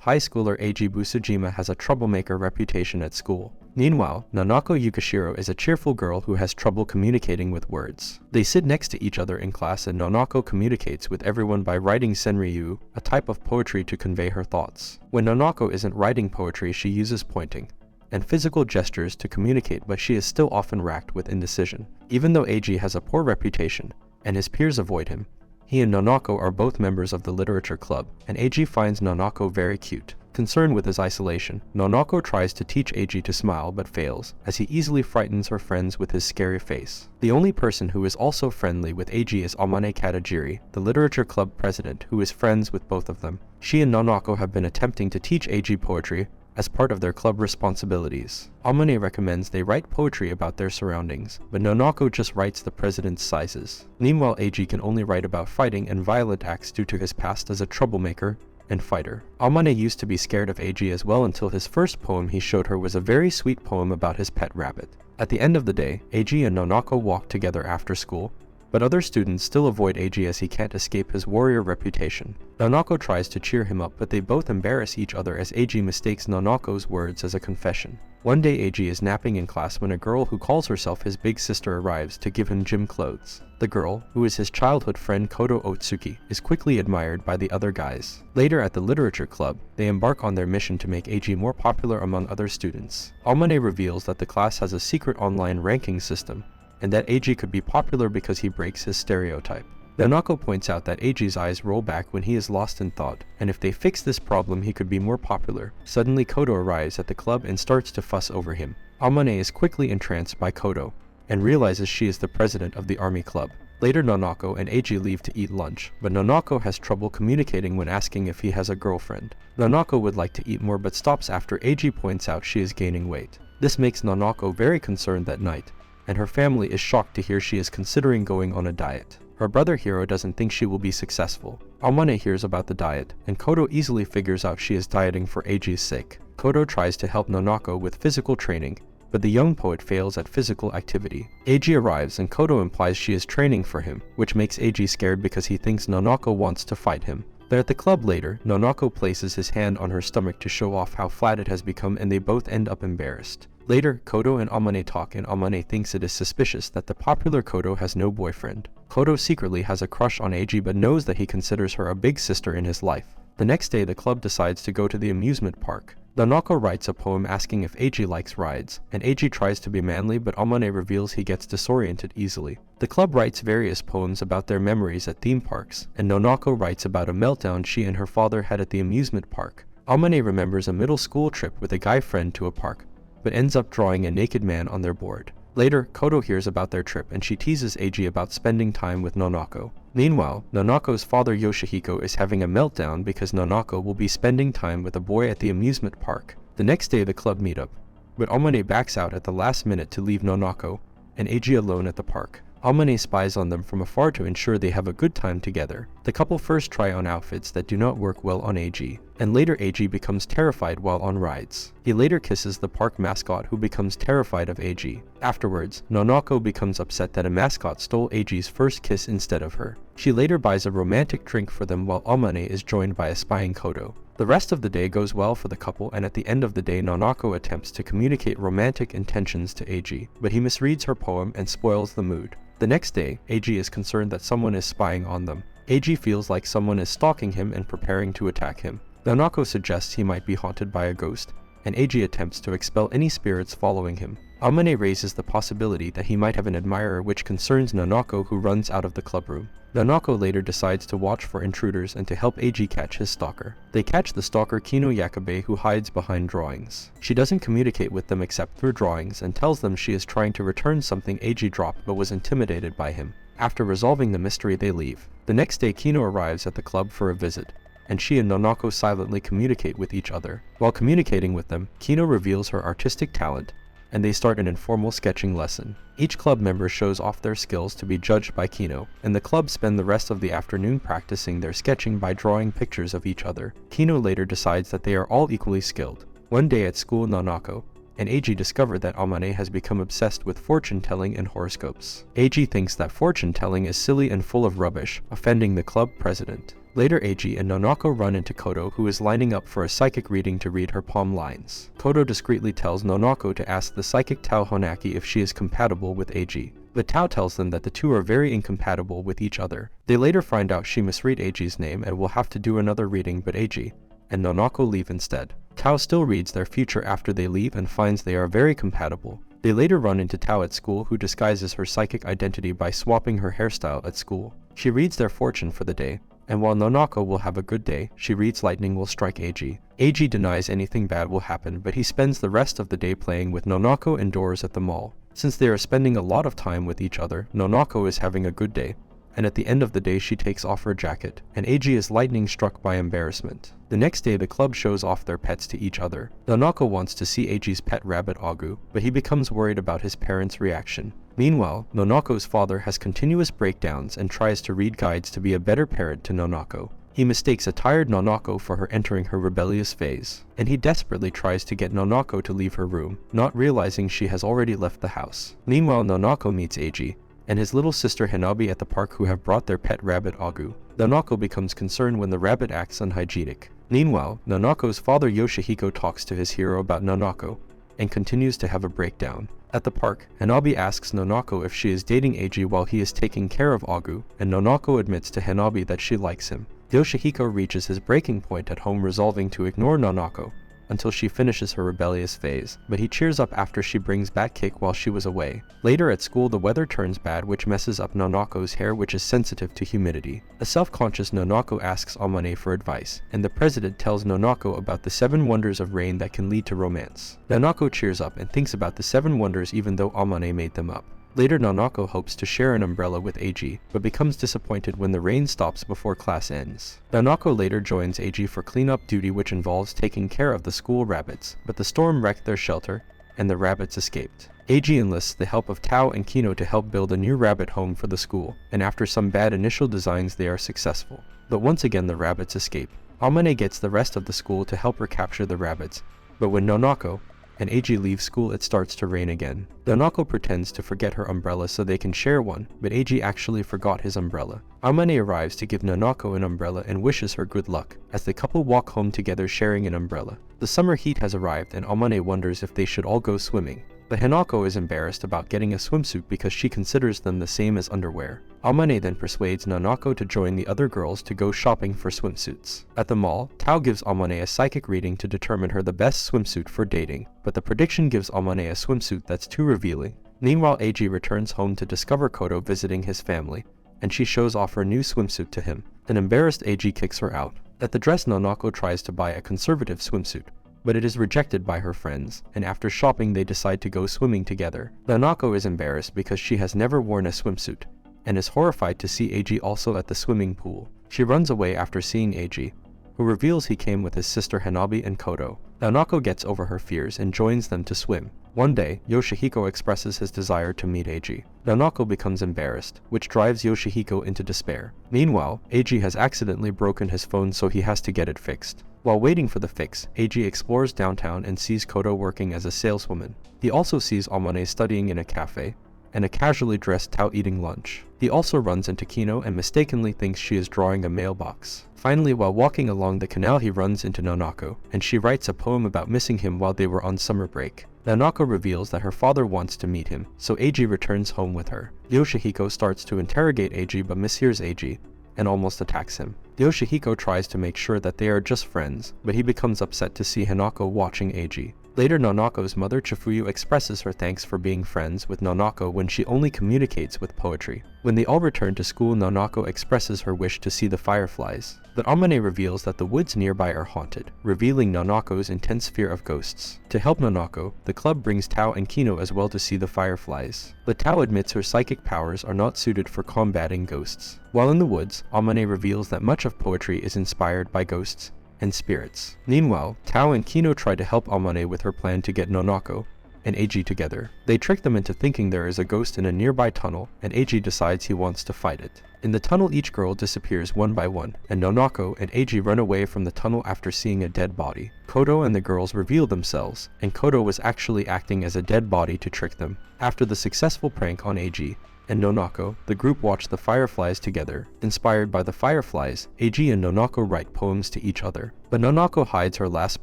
high schooler Eiji Busujima has a troublemaker reputation at school. Meanwhile, Nanako Yukishiro is a cheerful girl who has trouble communicating with words. They sit next to each other in class and Nanako communicates with everyone by writing Senryu, a type of poetry to convey her thoughts. When Nanako isn't writing poetry, she uses pointing and physical gestures to communicate, but she is still often racked with indecision. Even though Eiji has a poor reputation, and his peers avoid him, he and Nanako are both members of the literature club, and Eiji finds Nanako very cute. Concerned with his isolation, Nanako tries to teach Eiji to smile but fails, as he easily frightens her friends with his scary face. The only person who is also friendly with Eiji is Amane Katajiri, the literature club president, who is friends with both of them. She and Nanako have been attempting to teach Eiji poetry as part of their club responsibilities. Amane recommends they write poetry about their surroundings, but Nanako just writes the president's sizes. Meanwhile, Eiji can only write about fighting and violent acts due to his past as a troublemaker and fighter. Amane used to be scared of Eiji as well until his first poem he showed her was a very sweet poem about his pet rabbit. At the end of the day, Eiji and Nanako walk together after school, but other students still avoid Eiji as he can't escape his warrior reputation. Nanako tries to cheer him up, but they both embarrass each other as Eiji mistakes Nanako's words as a confession. One day Eiji is napping in class when a girl who calls herself his big sister arrives to give him gym clothes. The girl, who is his childhood friend Kodo Otsuki, is quickly admired by the other guys. Later at the literature club, they embark on their mission to make Eiji more popular among other students. Amane reveals that the class has a secret online ranking system, and that Eiji could be popular because he breaks his stereotype. Nanako points out that Eiji's eyes roll back when he is lost in thought, and if they fix this problem he could be more popular. Suddenly Kodo arrives at the club and starts to fuss over him. Amane is quickly entranced by Kodo, and realizes she is the president of the army club. Later Nanako and Eiji leave to eat lunch, but Nanako has trouble communicating when asking if he has a girlfriend. Nanako would like to eat more but stops after Eiji points out she is gaining weight. This makes Nanako very concerned that night, and her family is shocked to hear she is considering going on a diet. Her brother Hiro doesn't think she will be successful. Amane hears about the diet, and Kodo easily figures out she is dieting for Eiji's sake. Kodo tries to help Nanako with physical training, but the young poet fails at physical activity. Eiji arrives and Kodo implies she is training for him, which makes Eiji scared because he thinks Nanako wants to fight him. But at the club later, Nanako places his hand on her stomach to show off how flat it has become, and they both end up embarrassed. Later, Kodo and Amane talk, and Amane thinks it is suspicious that the popular Kodo has no boyfriend. Kodo secretly has a crush on Eiji but knows that he considers her a big sister in his life. The next day the club decides to go to the amusement park. Nanako writes a poem asking if Eiji likes rides, and Eiji tries to be manly but Amane reveals he gets disoriented easily. The club writes various poems about their memories at theme parks, and Nanako writes about a meltdown she and her father had at the amusement park. Amane remembers a middle school trip with a guy friend to a park, but ends up drawing a naked man on their board. Later, Kodo hears about their trip and she teases Eiji about spending time with Nanako. Meanwhile, Nanako's father Yoshihiko is having a meltdown because Nanako will be spending time with a boy at the amusement park. The next day the club meet up, but Amane backs out at the last minute to leave Nanako and Eiji alone at the park. Amane spies on them from afar to ensure they have a good time together. The couple first try on outfits that do not work well on Eiji, and later Eiji becomes terrified while on rides. He later kisses the park mascot who becomes terrified of Eiji. Afterwards, Nanako becomes upset that a mascot stole Eiji's first kiss instead of her. She later buys a romantic drink for them while Amane is joined by a spying Kodo. The rest of the day goes well for the couple, and at the end of the day Nanako attempts to communicate romantic intentions to Eiji, but he misreads her poem and spoils the mood. The next day, Eiji is concerned that someone is spying on them. Eiji feels like someone is stalking him and preparing to attack him. Nanako suggests he might be haunted by a ghost, and Eiji attempts to expel any spirits following him. Amane raises the possibility that he might have an admirer, which concerns Nanako, who runs out of the clubroom. Nanako later decides to watch for intruders and to help Eiji catch his stalker. They catch the stalker Kino Yakabe, who hides behind drawings. She doesn't communicate with them except through drawings and tells them she is trying to return something Eiji dropped but was intimidated by him. After resolving the mystery they leave. The next day Kino arrives at the club for a visit, and she and Nanako silently communicate with each other. While communicating with them, Kino reveals her artistic talent, and they start an informal sketching lesson. Each club member shows off their skills to be judged by Kino, and the club spend the rest of the afternoon practicing their sketching by drawing pictures of each other. Kino later decides that they are all equally skilled. One day at school, Nanako and Eiji discover that Amane has become obsessed with fortune-telling and horoscopes. Eiji thinks that fortune-telling is silly and full of rubbish, offending the club president. Later, Eiji and Nanako run into Kodo, who is lining up for a psychic reading to read her palm lines. Kodo discreetly tells Nanako to ask the psychic Tao Honaki if she is compatible with Eiji, but Tao tells them that the two are very incompatible with each other. They later find out she misread Eiji's name and will have to do another reading, but Eiji and Nanako leave instead. Tao still reads their future after they leave and finds they are very compatible. They later run into Tao at school, who disguises her psychic identity by swapping her hairstyle at school. She reads their fortune for the day, and while Nanako will have a good day, she reads lightning will strike Eiji. Eiji denies anything bad will happen, but he spends the rest of the day playing with Nanako indoors at the mall. Since they are spending a lot of time with each other, Nanako is having a good day, and at the end of the day she takes off her jacket, and Eiji is lightning struck by embarrassment. The next day the club shows off their pets to each other. Nanako wants to see Eiji's pet rabbit Agu, but he becomes worried about his parents' reaction. Meanwhile, Nanako's father has continuous breakdowns and tries to read guides to be a better parent to Nanako. He mistakes a tired Nanako for her entering her rebellious phase, and he desperately tries to get Nanako to leave her room, not realizing she has already left the house. Meanwhile, Nanako meets Eiji and his little sister Hanabi at the park, who have brought their pet rabbit Agu. Nanako becomes concerned when the rabbit acts unhygienic. Meanwhile, Nanako's father Yoshihiko talks to his hero about Nanako and continues to have a breakdown. At the park, Hanabi asks Nanako if she is dating Eiji while he is taking care of Agu, and Nanako admits to Hanabi that she likes him. Yoshihiko reaches his breaking point at home, resolving to ignore Nanako until she finishes her rebellious phase, but he cheers up after she brings back cake while she was away. Later at school, the weather turns bad, which messes up Nanako's hair, which is sensitive to humidity. A self-conscious Nanako asks Amane for advice, and the president tells Nanako about the 7 wonders of rain that can lead to romance. Nanako cheers up and thinks about the 7 wonders even though Amane made them up. Later, Nanako hopes to share an umbrella with Eiji, but becomes disappointed when the rain stops before class ends. Nanako later joins Eiji for cleanup duty, which involves taking care of the school rabbits, but the storm wrecked their shelter, and the rabbits escaped. Eiji enlists the help of Tao and Kino to help build a new rabbit home for the school, and after some bad initial designs they are successful. But once again the rabbits escape. Amane gets the rest of the school to help her capture the rabbits, but when Nanako and Eiji leave school, it starts to rain again. Nanako pretends to forget her umbrella so they can share one, but Eiji actually forgot his umbrella. Amane arrives to give Nanako an umbrella and wishes her good luck, as the couple walk home together sharing an umbrella. The summer heat has arrived and Amane wonders if they should all go swimming, but Hanako is embarrassed about getting a swimsuit because she considers them the same as underwear. Amane then persuades Nanako to join the other girls to go shopping for swimsuits. At the mall, Tao gives Amane a psychic reading to determine her the best swimsuit for dating, but the prediction gives Amane a swimsuit that's too revealing. Meanwhile, Eiji returns home to discover Kodo visiting his family, and she shows off her new swimsuit to him. An embarrassed Eiji kicks her out. At the dress, Nanako tries to buy a conservative swimsuit, but it is rejected by her friends, and after shopping they decide to go swimming together. Nanako is embarrassed because she has never worn a swimsuit, and is horrified to see Eiji also at the swimming pool. She runs away after seeing Eiji, who reveals he came with his sister Hanabi and Kodo. Nanako gets over her fears and joins them to swim. One day, Yoshihiko expresses his desire to meet Eiji. Nanako becomes embarrassed, which drives Yoshihiko into despair. Meanwhile, Eiji has accidentally broken his phone, so he has to get it fixed. While waiting for the fix, Eiji explores downtown and sees Kodo working as a saleswoman. He also sees Amane studying in a cafe, and a casually dressed Tao eating lunch. He also runs into Kino and mistakenly thinks she is drawing a mailbox. Finally, while walking along the canal, he runs into Nanako, and she writes a poem about missing him while they were on summer break. Nanako reveals that her father wants to meet him, so Eiji returns home with her. Yoshihiko starts to interrogate Eiji but mishears Eiji and almost attacks him. Yoshihiko tries to make sure that they are just friends, but he becomes upset to see Hanako watching Eiji. Later, Nanako's mother Chifuyu expresses her thanks for being friends with Nanako when she only communicates with poetry. When they all return to school, Nanako expresses her wish to see the fireflies, but Amane reveals that the woods nearby are haunted, revealing Nanako's intense fear of ghosts. To help Nanako, the club brings Tao and Kino as well to see the fireflies, but Tao admits her psychic powers are not suited for combating ghosts. While in the woods, Amane reveals that much of poetry is inspired by ghosts and spirits. Meanwhile, Tao and Kino try to help Amane with her plan to get Nanako and Eiji together. They trick them into thinking there is a ghost in a nearby tunnel, and Eiji decides he wants to fight it. In the tunnel, each girl disappears one by one, and Nanako and Eiji run away from the tunnel after seeing a dead body. Kodo and the girls reveal themselves, and Kodo was actually acting as a dead body to trick them. After the successful prank on Eiji, and Nanako, the group watch the fireflies together. Inspired by the fireflies, Eiji and Nanako write poems to each other. But Nanako hides her last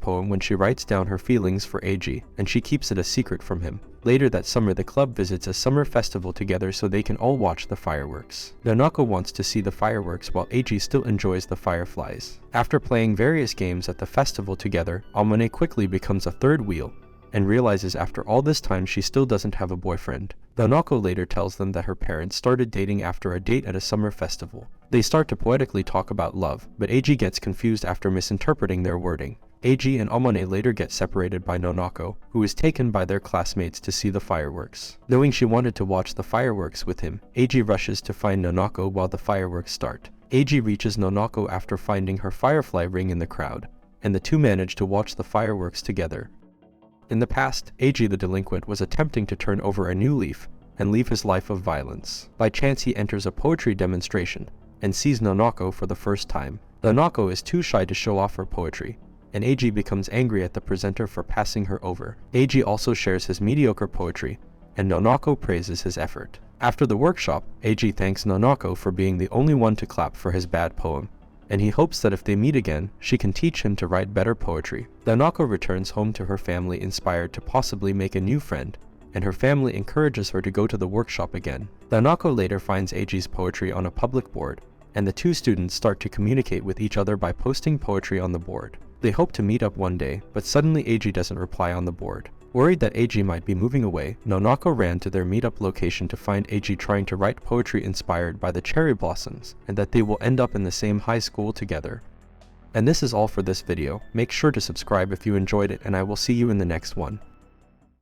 poem when she writes down her feelings for Eiji, and she keeps it a secret from him. Later that summer, the club visits a summer festival together so they can all watch the fireworks. Nanako wants to see the fireworks while Eiji still enjoys the fireflies. After playing various games at the festival together, Amane quickly becomes a third wheel and realizes after all this time she still doesn't have a boyfriend. Nanako later tells them that her parents started dating after a date at a summer festival. They start to poetically talk about love, but Eiji gets confused after misinterpreting their wording. Eiji and Amane later get separated by Nanako, who is taken by their classmates to see the fireworks. Knowing she wanted to watch the fireworks with him, Eiji rushes to find Nanako while the fireworks start. Eiji reaches Nanako after finding her firefly ring in the crowd, and the two manage to watch the fireworks together. In the past, Eiji the delinquent was attempting to turn over a new leaf and leave his life of violence. By chance he enters a poetry demonstration and sees Nanako for the first time. Nanako is too shy to show off her poetry, and Eiji becomes angry at the presenter for passing her over. Eiji also shares his mediocre poetry, and Nanako praises his effort. After the workshop, Eiji thanks Nanako for being the only one to clap for his bad poem, and he hopes that if they meet again, she can teach him to write better poetry. Nanako returns home to her family inspired to possibly make a new friend, and her family encourages her to go to the workshop again. Nanako later finds Eiji's poetry on a public board, and the two students start to communicate with each other by posting poetry on the board. They hope to meet up one day, but suddenly Eiji doesn't reply on the board. Worried that Eiji might be moving away, Nanako ran to their meetup location to find Eiji trying to write poetry inspired by the cherry blossoms, and that they will end up in the same high school together. And this is all for this video. Make sure to subscribe if you enjoyed it, and I will see you in the next one.